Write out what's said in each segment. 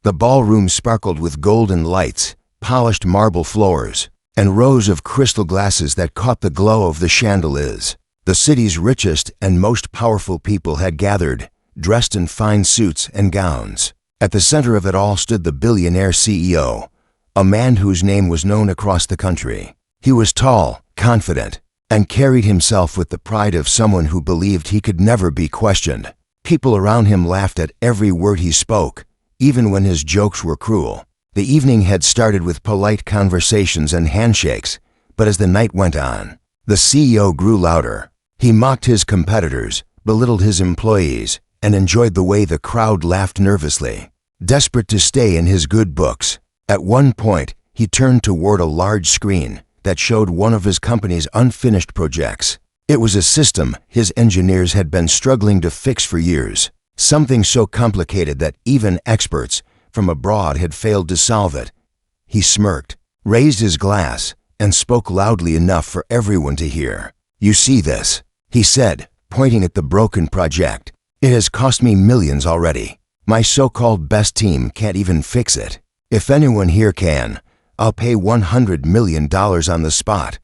The ballroom sparkled with golden lights, polished marble floors, and rows of crystal glasses that caught the glow of the chandeliers. The city's richest and most powerful people had gathered, dressed in fine suits and gowns. At the center of it all stood the billionaire CEO, a man whose name was known across the country. He was tall, confident, and carried himself with the pride of someone who believed he could never be questioned. People around him laughed at every word he spoke, even when his jokes were cruel. The evening had started with polite conversations and handshakes, but as the night went on, the CEO grew louder. He mocked his competitors, belittled his employees, and enjoyed the way the crowd laughed nervously. Desperate to stay in his good books, at one point, he turned toward a large screen that showed one of his company's unfinished projects. It was a system his engineers had been struggling to fix for years, something so complicated that even experts from abroad had failed to solve it. He smirked, raised his glass, and spoke loudly enough for everyone to hear. "You see this?" he said, pointing at the broken project. "It has cost me millions already. My so-called best team can't even fix it. If anyone here can, I'll pay $100 million on the spot."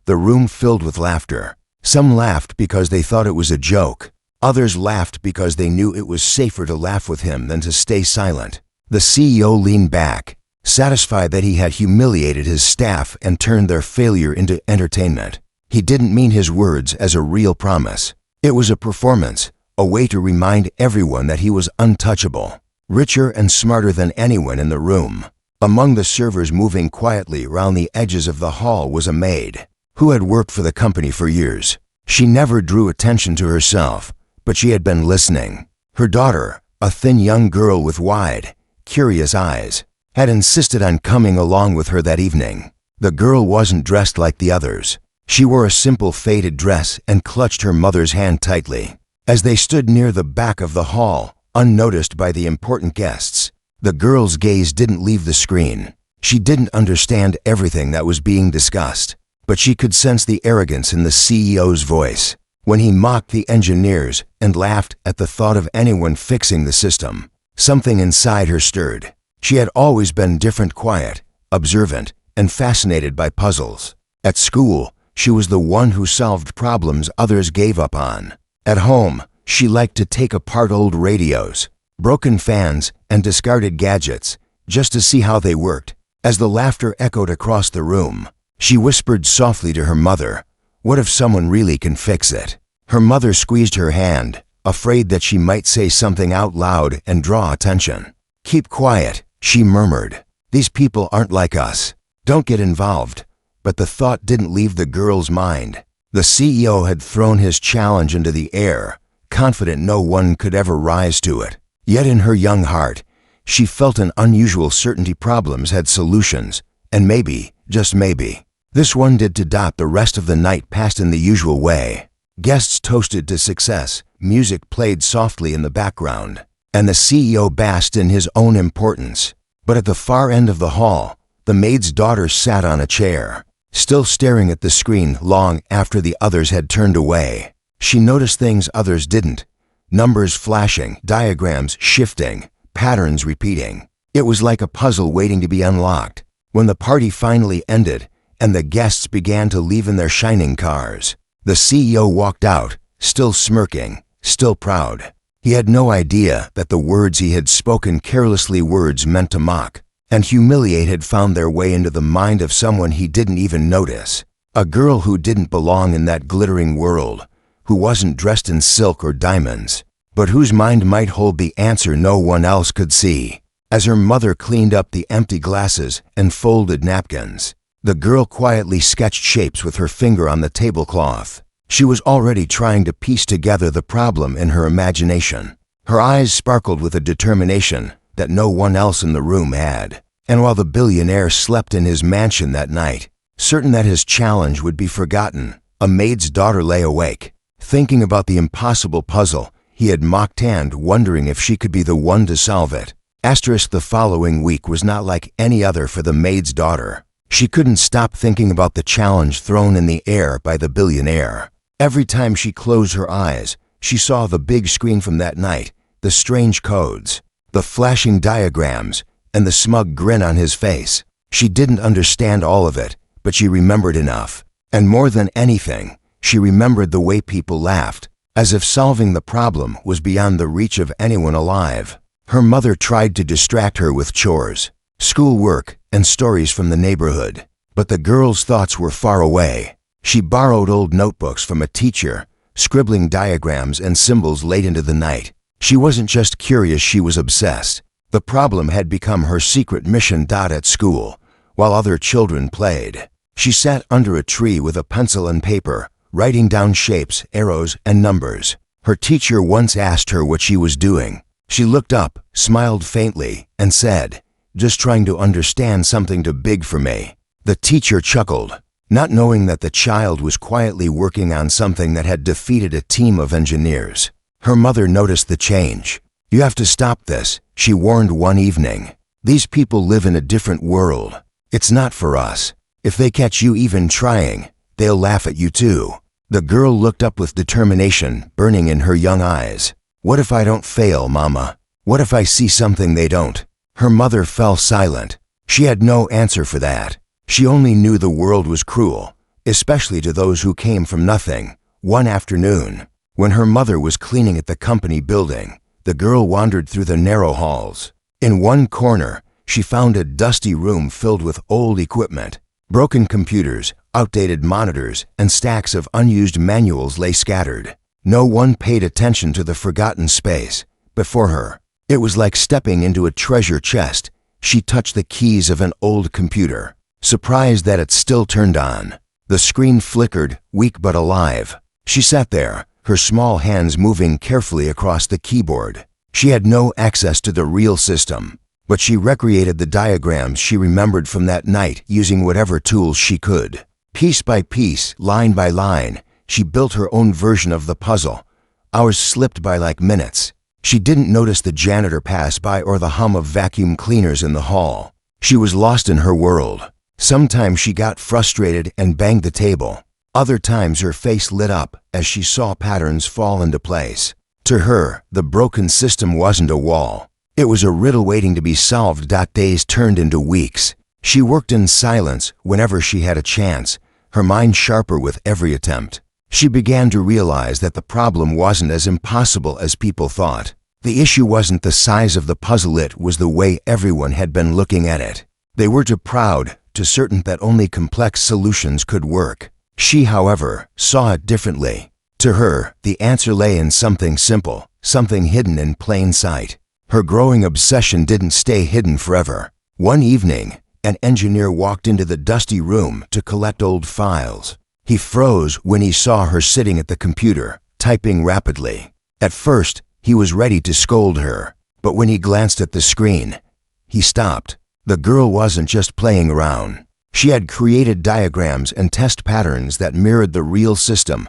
The room filled with laughter. Some laughed because they thought it was a joke. Others laughed because they knew it was safer to laugh with him than to stay silent. The CEO leaned back, satisfied that he had humiliated his staff and turned their failure into entertainment. He didn't mean his words as a real promise. It was a performance, a way to remind everyone that he was untouchable, richer and smarter than anyone in the room. Among the servers moving quietly around the edges of the hall was a maid, who had worked for the company for years. She never drew attention to herself, but she had been listening. Her daughter, a thin young girl with wide, curious eyes, had insisted on coming along with her that evening. The girl wasn't dressed like the others. She wore a simple faded dress and clutched her mother's hand tightly. As they stood near the back of the hall, unnoticed by the important guests, the girl's gaze didn't leave the screen. She didn't understand everything that was being discussed, but she could sense the arrogance in the CEO's voice when he mocked the engineers and laughed at the thought of anyone fixing the system. Something inside her stirred. She had always been different, quiet, observant, and fascinated by puzzles. At school, she was the one who solved problems others gave up on. At home, she liked to take apart old radios, broken fans, and discarded gadgets, just to see how they worked. As the laughter echoed across the room, she whispered softly to her mother, "What if someone really can fix it?" Her mother squeezed her hand, afraid that she might say something out loud and draw attention. "Keep quiet," she murmured. "These people aren't like us. Don't get involved." But the thought didn't leave the girl's mind. The CEO had thrown his challenge into the air, confident no one could ever rise to it. Yet in her young heart, she felt an unusual certainty problems had solutions, and maybe, just maybe, this one did too. The rest of the night passed in the usual way. Guests toasted to success, music played softly in the background, and the CEO basked in his own importance. But at the far end of the hall, the maid's daughter sat on a chair, still staring at the screen long after the others had turned away. She noticed things others didn't: numbers flashing, diagrams shifting, patterns repeating. It was like a puzzle waiting to be unlocked. When the party finally ended and the guests began to leave in their shining cars, the CEO walked out, still smirking, still proud. He had no idea that the words he had spoken carelessly, words meant to mock and humiliate, had found their way into the mind of someone he didn't even notice. A girl who didn't belong in that glittering world, who wasn't dressed in silk or diamonds, but whose mind might hold the answer no one else could see. As her mother cleaned up the empty glasses and folded napkins, the girl quietly sketched shapes with her finger on the tablecloth. She was already trying to piece together the problem in her imagination. Her eyes sparkled with a determination that no one else in the room had. And while the billionaire slept in his mansion that night, certain that his challenge would be forgotten, a maid's daughter lay awake, thinking about the impossible puzzle he had mocked and wondering if she could be the one to solve it. The following week was not like any other for the maid's daughter. She couldn't stop thinking about the challenge thrown in the air by the billionaire. Every time she closed her eyes, she saw the big screen from that night, the strange codes. the flashing diagrams, and the smug grin on his face. She didn't understand all of it, but she remembered enough. And more than anything, she remembered the way people laughed, as if solving the problem was beyond the reach of anyone alive. Her mother tried to distract her with chores, schoolwork, and stories from the neighborhood, but the girl's thoughts were far away. She borrowed old notebooks from a teacher, scribbling diagrams and symbols late into the night. She wasn't just curious, she was obsessed. The problem had become her secret mission. At school, while other children played, she sat under a tree with a pencil and paper, writing down shapes, arrows, and numbers. Her teacher once asked her what she was doing. She looked up, smiled faintly, and said, "Just trying to understand something too big for me." The teacher chuckled, not knowing that the child was quietly working on something that had defeated a team of engineers. Her mother noticed the change. "You have to stop this," she warned one evening. "These people live in a different world. It's not for us. If they catch you even trying, they'll laugh at you too." The girl looked up with determination burning in her young eyes. "What if I don't fail, Mama? What if I see something they don't?" Her mother fell silent. She had no answer for that. She only knew the world was cruel, especially to those who came from nothing. One afternoon, when her mother was cleaning at the company building, the girl wandered through the narrow halls. In one corner, she found a dusty room filled with old equipment. Broken computers, outdated monitors, and stacks of unused manuals lay scattered. No one paid attention to the forgotten space before her. It was like stepping into a treasure chest. She touched the keys of an old computer, surprised that it still turned on. The screen flickered, weak but alive. She sat there, her small hands moving carefully across the keyboard. She had no access to the real system, but she recreated the diagrams she remembered from that night using whatever tools she could. Piece by piece, line by line, she built her own version of the puzzle. Hours slipped by like minutes. She didn't notice the janitor pass by or the hum of vacuum cleaners in the hall. She was lost in her world. Sometimes she got frustrated and banged the table. Other times her face lit up as she saw patterns fall into place. To her, the broken system wasn't a wall. It was a riddle waiting to be solved. Days turned into weeks. She worked in silence whenever she had a chance, her mind sharper with every attempt. She began to realize that the problem wasn't as impossible as people thought. The issue wasn't the size of the puzzle, it was the way everyone had been looking at it. They were too proud, too certain that only complex solutions could work. She, however, saw it differently. To her, the answer lay in something simple, something hidden in plain sight. Her growing obsession didn't stay hidden forever. One evening, an engineer walked into the dusty room to collect old files. He froze when he saw her sitting at the computer, typing rapidly. At first, he was ready to scold her, but when he glanced at the screen, he stopped. The girl wasn't just playing around. She had created diagrams and test patterns that mirrored the real system.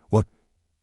What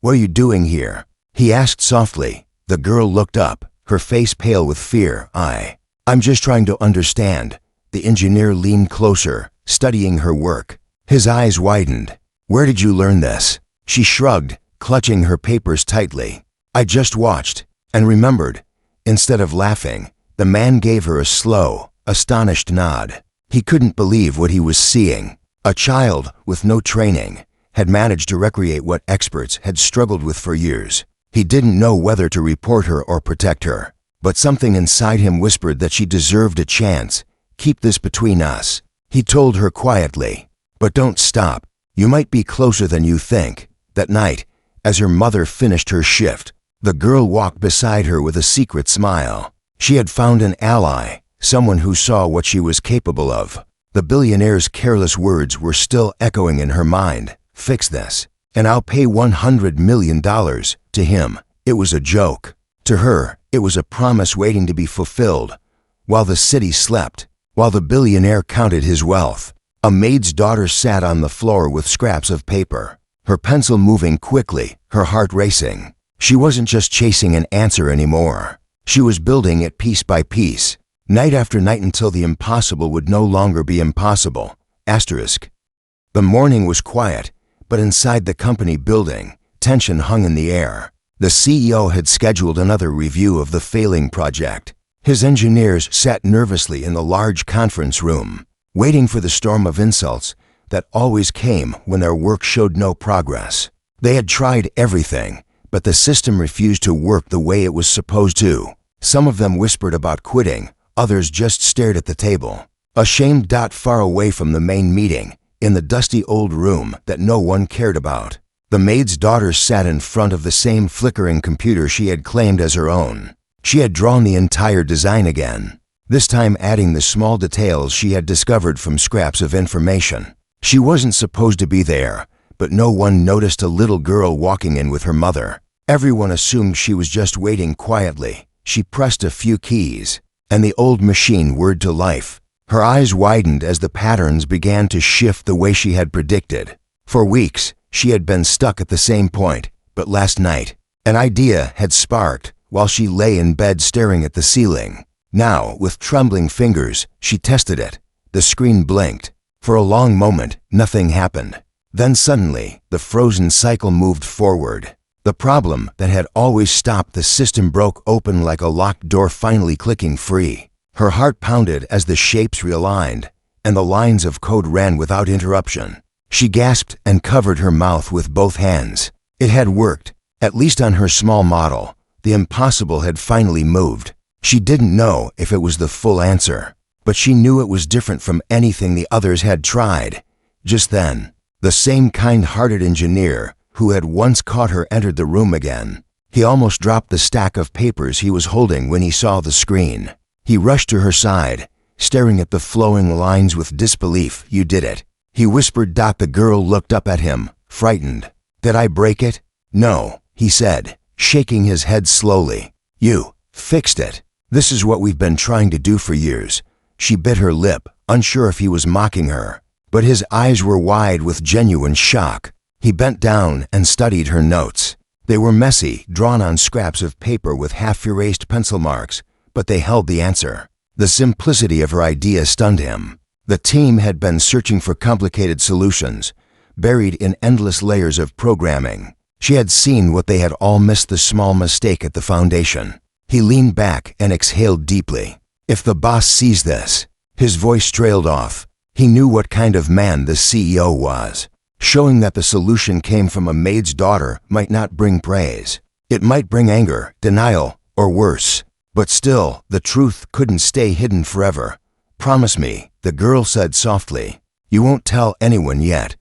are you doing here?" he asked softly. The girl looked up, her face pale with fear. I'm just trying to understand." The engineer leaned closer, studying her work. His eyes widened. "Where did you learn this?" She shrugged, clutching her papers tightly. "I just watched and remembered." Instead of laughing, the man gave her a slow, astonished nod. He couldn't believe what he was seeing. A child with no training had managed to recreate what experts had struggled with for years. He didn't know whether to report her or protect her, but something inside him whispered that she deserved a chance. "Keep this between us," he told her quietly. "But don't stop. You might be closer than you think." That night, as her mother finished her shift, the girl walked beside her with a secret smile. She had found an ally, someone who saw what she was capable of. The billionaire's careless words were still echoing in her mind. "Fix this, and I'll pay $100 million to him." It was a joke. To her, it was a promise waiting to be fulfilled. While the city slept, while the billionaire counted his wealth, a maid's daughter sat on the floor with scraps of paper, her pencil moving quickly, her heart racing. She wasn't just chasing an answer anymore. She was building it piece by piece, night after night, until the impossible would no longer be impossible. The morning was quiet, but inside the company building, tension hung in the air. The CEO had scheduled another review of the failing project. His engineers sat nervously in the large conference room, waiting for the storm of insults that always came when their work showed no progress. They had tried everything, but the system refused to work the way it was supposed to. Some of them whispered about quitting, others just stared at the table, ashamed. Far away from the main meeting, in the dusty old room that no one cared about, the maid's daughter sat in front of the same flickering computer she had claimed as her own. She had drawn the entire design again, this time adding the small details she had discovered from scraps of information. She wasn't supposed to be there, but no one noticed a little girl walking in with her mother. Everyone assumed she was just waiting quietly. She pressed a few keys, and the old machine whirred to life. Her eyes widened as the patterns began to shift the way she had predicted. For weeks, she had been stuck at the same point, but last night, an idea had sparked while she lay in bed staring at the ceiling. Now, with trembling fingers, she tested it. The screen blinked. For a long moment, nothing happened. Then suddenly, the frozen cycle moved forward. The problem that had always stopped the system broke open like a locked door finally clicking free. Her heart pounded as the shapes realigned, and the lines of code ran without interruption. She gasped and covered her mouth with both hands. It had worked, at least on her small model. The impossible had finally moved. She didn't know if it was the full answer, but she knew it was different from anything the others had tried. Just then, the same kind-hearted engineer who had once caught her entered the room again. He almost dropped the stack of papers he was holding when he saw the screen. He rushed to her side, staring at the flowing lines with disbelief. "You did it," he whispered. The girl looked up at him, frightened. "Did I break it?" "No," he said, shaking his head slowly. "You fixed it. This is what we've been trying to do for years." She bit her lip, unsure if he was mocking her, but his eyes were wide with genuine shock. He bent down and studied her notes. They were messy, drawn on scraps of paper with half-erased pencil marks, but they held the answer. The simplicity of her idea stunned him. The team had been searching for complicated solutions, buried in endless layers of programming. She had seen what they had all missed, the small mistake at the foundation. He leaned back and exhaled deeply. "If the boss sees this," his voice trailed off. He knew what kind of man the CEO was. Showing that the solution came from a maid's daughter might not bring praise. It might bring anger, denial, or worse. But still, the truth couldn't stay hidden forever. "Promise me," the girl said softly. "You won't tell anyone yet."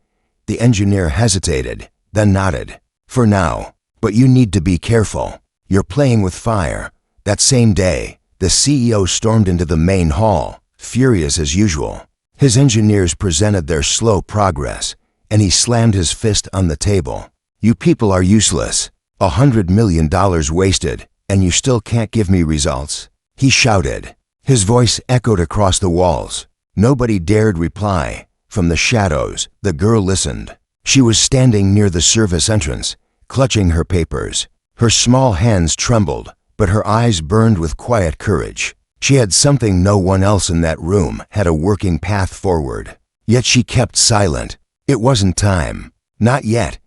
The engineer hesitated, then nodded. "For now. But you need to be careful. You're playing with fire." That same day, the CEO stormed into the main hall, furious as usual. His engineers presented their slow progress, and he slammed his fist on the table. "You people are useless. $100 million wasted, and you still can't give me results," he shouted. His voice echoed across the walls. Nobody dared reply. From the shadows, the girl listened. She was standing near the service entrance, clutching her papers. Her small hands trembled, but her eyes burned with quiet courage. She had something no one else in that room had: a working path forward. Yet she kept silent. It wasn't time. Not yet.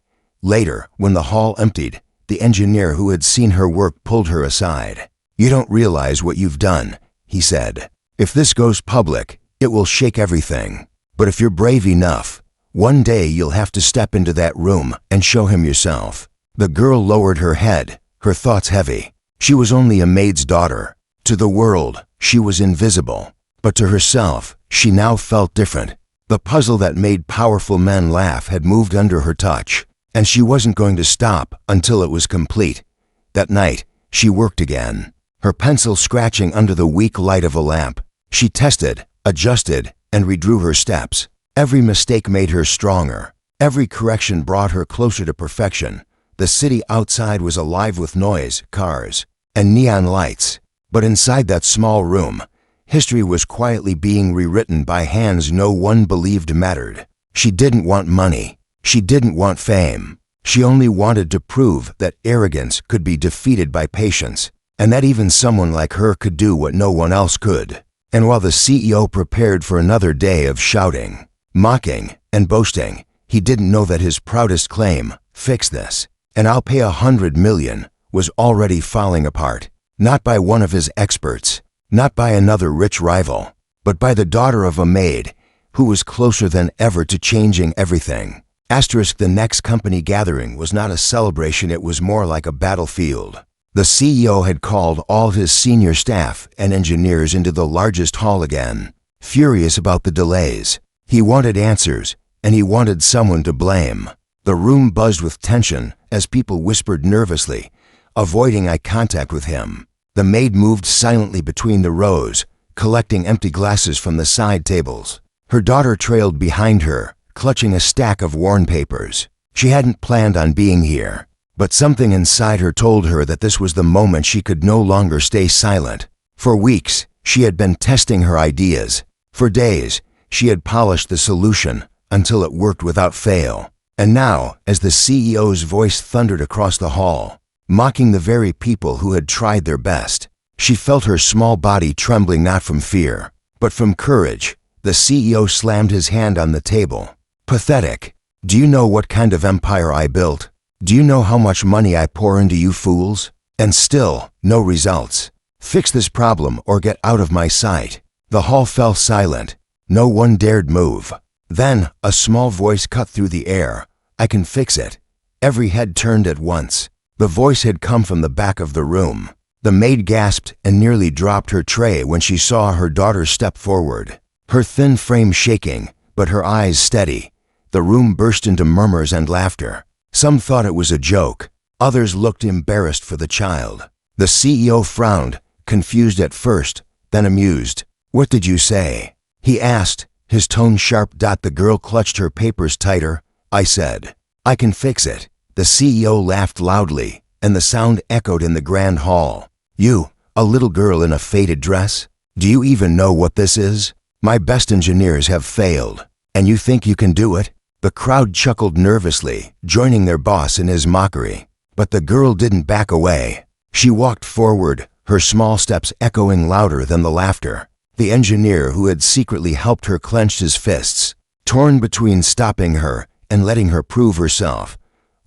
Later, when the hall emptied, the engineer who had seen her work pulled her aside. "You don't realize what you've done," he said. "If this goes public, it will shake everything. But if you're brave enough, one day you'll have to step into that room and show him yourself." The girl lowered her head, her thoughts heavy. She was only a maid's daughter. To the world, she was invisible. But to herself, she now felt different. The puzzle that made powerful men laugh had moved under her touch, and she wasn't going to stop until it was complete. That night, she worked again, her pencil scratching under the weak light of a lamp. She tested, adjusted, and redrew her steps. Every mistake made her stronger. Every correction brought her closer to perfection. The city outside was alive with noise, cars, and neon lights. But inside that small room, history was quietly being rewritten by hands no one believed mattered. She didn't want money. She didn't want fame. She only wanted to prove that arrogance could be defeated by patience, and that even someone like her could do what no one else could. And while the CEO prepared for another day of shouting, mocking, and boasting, he didn't know that his proudest claim, "Fix this, and I'll pay $100 million," was already falling apart. Not by one of his experts, not by another rich rival, but by the daughter of a maid who was closer than ever to changing everything. The next company gathering was not a celebration, it was more like a battlefield. The CEO had called all his senior staff and engineers into the largest hall again, furious about the delays. He wanted answers, and he wanted someone to blame. The room buzzed with tension as people whispered nervously, avoiding eye contact with him. The maid moved silently between the rows, collecting empty glasses from the side tables. Her daughter trailed behind her, clutching a stack of worn papers. She hadn't planned on being here, but something inside her told her that this was the moment she could no longer stay silent. For weeks, she had been testing her ideas. For days, she had polished the solution until it worked without fail. And now, as the CEO's voice thundered across the hall, mocking the very people who had tried their best, she felt her small body trembling, not from fear, but from courage. The CEO slammed his hand on the table. Pathetic. Do you know what kind of empire I built? Do you know how much money I pour into you fools? And still, no results. Fix this problem or get out of my sight. The hall fell silent. No one dared move. Then, a small voice cut through the air. I can fix it. Every head turned at once. The voice had come from the back of the room. The maid gasped and nearly dropped her tray when she saw her daughter step forward. Her thin frame shaking, but her eyes steady. The room burst into murmurs and laughter. Some thought it was a joke. Others looked embarrassed for the child. The CEO frowned, confused at first, then amused. What did you say? He asked, his tone sharp. The girl clutched her papers tighter. I said, I can fix it. The CEO laughed loudly, and the sound echoed in the grand hall. You, a little girl in a faded dress? Do you even know what this is? My best engineers have failed, and you think you can do it? The crowd chuckled nervously, joining their boss in his mockery. But the girl didn't back away. She walked forward, her small steps echoing louder than the laughter. The engineer who had secretly helped her clenched his fists, torn between stopping her and letting her prove herself.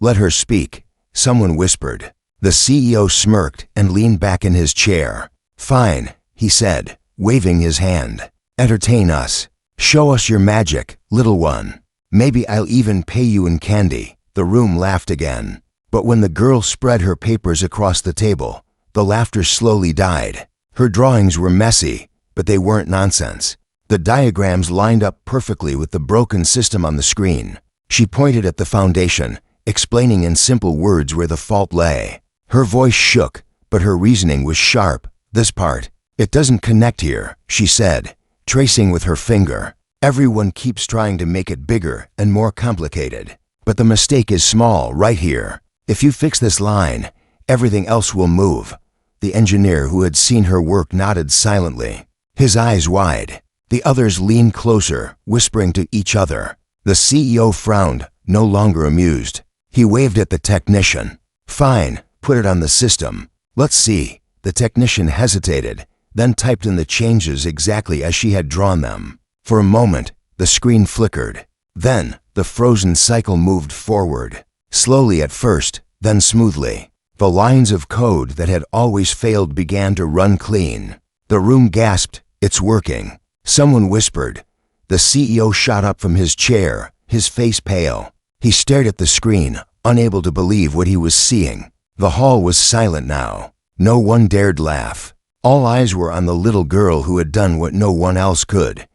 Let her speak, someone whispered. The CEO smirked and leaned back in his chair. Fine, he said, waving his hand. Entertain us. Show us your magic, little one. Maybe I'll even pay you in candy. The room laughed again. But when the girl spread her papers across the table, the laughter slowly died. Her drawings were messy, but they weren't nonsense. The diagrams lined up perfectly with the broken system on the screen. She pointed at the foundation, explaining in simple words where the fault lay. Her voice shook, but her reasoning was sharp. This part, it doesn't connect here, she said, tracing with her finger. Everyone keeps trying to make it bigger and more complicated. But the mistake is small, right here. If you fix this line, everything else will move. The engineer who had seen her work nodded silently, his eyes wide. The others leaned closer, whispering to each other. The CEO frowned, no longer amused. He waved at the technician. Fine, put it on the system. Let's see. The technician hesitated, then typed in the changes exactly as she had drawn them. For a moment, the screen flickered. Then, the frozen cycle moved forward. Slowly at first, then smoothly. The lines of code that had always failed began to run clean. The room gasped, it's working. Someone whispered. The CEO shot up from his chair, his face pale. He stared at the screen, unable to believe what he was seeing. The hall was silent now. No one dared laugh. All eyes were on the little girl who had done what no one else could.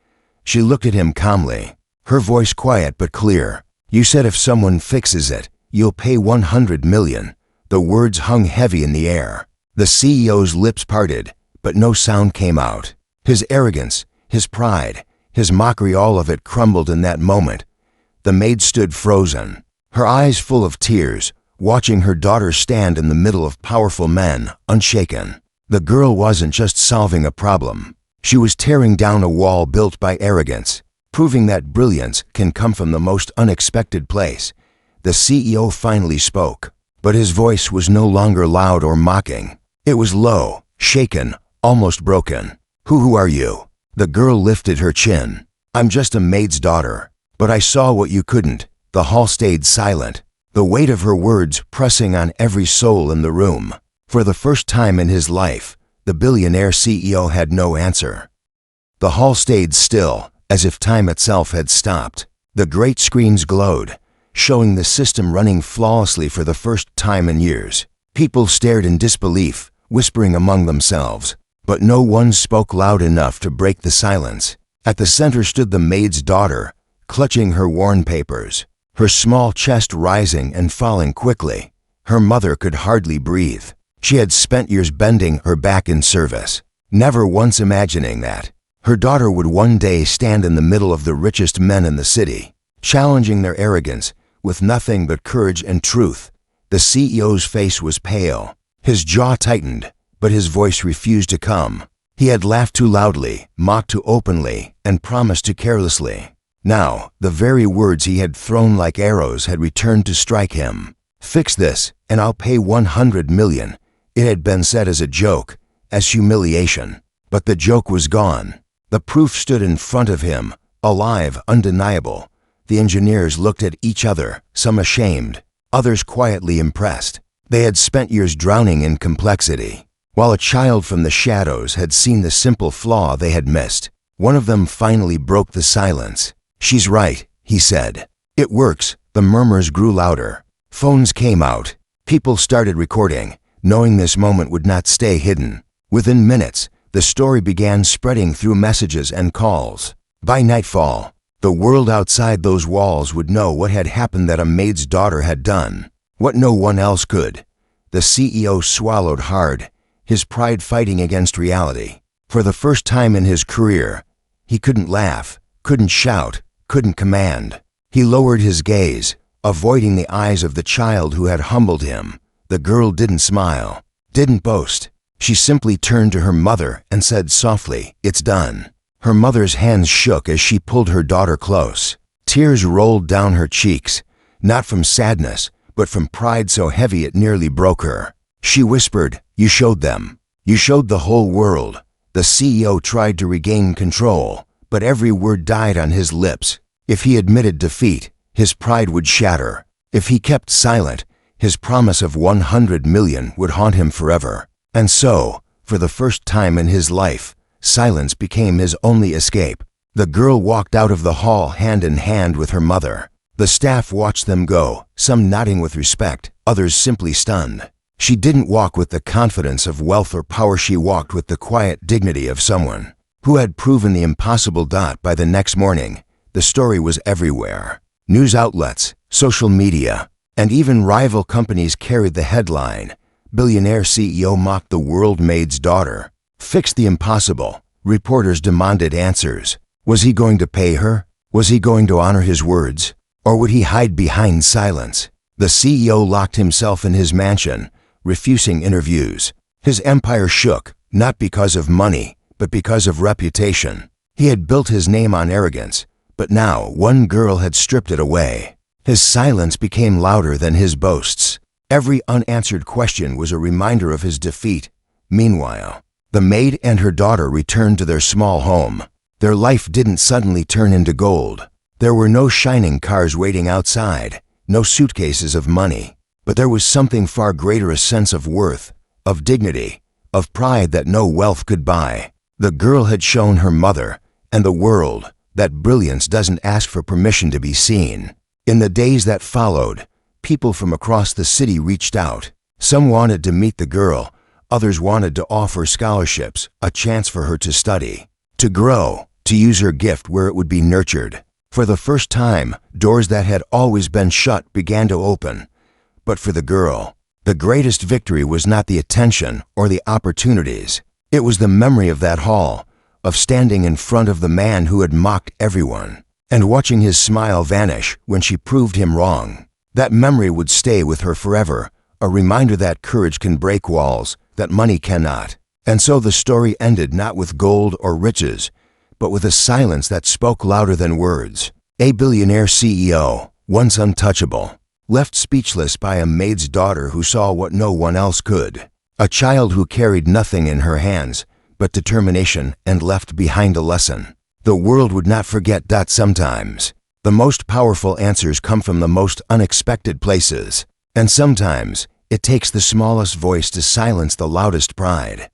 She looked at him calmly, her voice quiet but clear. You said if someone fixes it, you'll pay 100 million. The words hung heavy in the air. The CEO's lips parted, but no sound came out. His arrogance, his pride, his mockery, all of it crumbled in that moment. The maid stood frozen, her eyes full of tears, watching her daughter stand in the middle of powerful men, unshaken. The girl wasn't just solving a problem. She was tearing down a wall built by arrogance, proving that brilliance can come from the most unexpected place. The CEO finally spoke, but his voice was no longer loud or mocking. It was low, shaken, almost broken. Who are you? The girl lifted her chin. I'm just a maid's daughter, but I saw what you couldn't. The hall stayed silent, the weight of her words pressing on every soul in the room. For the first time in his life, The billionaire CEO had no answer. The hall stayed still, as if time itself had stopped. The great screens glowed, showing the system running flawlessly for the first time in years. People stared in disbelief, whispering among themselves, but no one spoke loud enough to break the silence. At the center stood the maid's daughter, clutching her worn papers, her small chest rising and falling quickly. Her mother could hardly breathe. She had spent years bending her back in service, never once imagining that her daughter would one day stand in the middle of the richest men in the city, challenging their arrogance with nothing but courage and truth. The CEO's face was pale. His jaw tightened, but his voice refused to come. He had laughed too loudly, mocked too openly, and promised too carelessly. Now, the very words he had thrown like arrows had returned to strike him. "Fix this, and I'll pay 100 million. It had been said as a joke, as humiliation. But the joke was gone. The proof stood in front of him, alive, undeniable. The engineers looked at each other, some ashamed, others quietly impressed. They had spent years drowning in complexity, while a child from the shadows had seen the simple flaw they had missed. One of them finally broke the silence. "She's right," he said. "It works." The murmurs grew louder. Phones came out. People started recording, knowing this moment would not stay hidden. Within minutes, the story began spreading through messages and calls. By nightfall, the world outside those walls would know what had happened, that a maid's daughter had done what no one else could. The CEO swallowed hard, his pride fighting against reality. For the first time in his career, he couldn't laugh, couldn't shout, couldn't command. He lowered his gaze, avoiding the eyes of the child who had humbled him. The girl didn't smile, didn't boast. She simply turned to her mother and said softly, "It's done." Her mother's hands shook as she pulled her daughter close. Tears rolled down her cheeks, not from sadness, but from pride so heavy it nearly broke her. She whispered, "You showed them. You showed the whole world." The CEO tried to regain control, but every word died on his lips. If he admitted defeat, his pride would shatter. If he kept silent, his promise of 100 million would haunt him forever. And so, for the first time in his life, silence became his only escape. The girl walked out of the hall hand in hand with her mother. The staff watched them go, some nodding with respect, others simply stunned. She didn't walk with the confidence of wealth or power. She walked with the quiet dignity of someone who had proven the impossible. By the next morning, the story was everywhere. News outlets, social media, and even rival companies carried the headline, "Billionaire CEO mocked the world maid's daughter." Fixed the impossible. Reporters demanded answers. Was he going to pay her? Was he going to honor his words? Or would he hide behind silence? The CEO locked himself in his mansion, refusing interviews. His empire shook, not because of money, but because of reputation. He had built his name on arrogance, but now one girl had stripped it away. His silence became louder than his boasts. Every unanswered question was a reminder of his defeat. Meanwhile, the maid and her daughter returned to their small home. Their life didn't suddenly turn into gold. There were no shining cars waiting outside, no suitcases of money. But there was something far greater, a sense of worth, of dignity, of pride that no wealth could buy. The girl had shown her mother and the world that brilliance doesn't ask for permission to be seen. In the days that followed, people from across the city reached out. Some wanted to meet the girl, others wanted to offer scholarships, a chance for her to study, to grow, to use her gift where it would be nurtured. For the first time, doors that had always been shut began to open. But for the girl, the greatest victory was not the attention or the opportunities. It was the memory of that hall, of standing in front of the man who had mocked everyone, and watching his smile vanish when she proved him wrong. That memory would stay with her forever, a reminder that courage can break walls, that money cannot. And so the story ended not with gold or riches, but with a silence that spoke louder than words. A billionaire CEO, once untouchable, left speechless by a maid's daughter who saw what no one else could. A child who carried nothing in her hands but determination and left behind a lesson. The world would not forget that sometimes the most powerful answers come from the most unexpected places. And sometimes it takes the smallest voice to silence the loudest pride.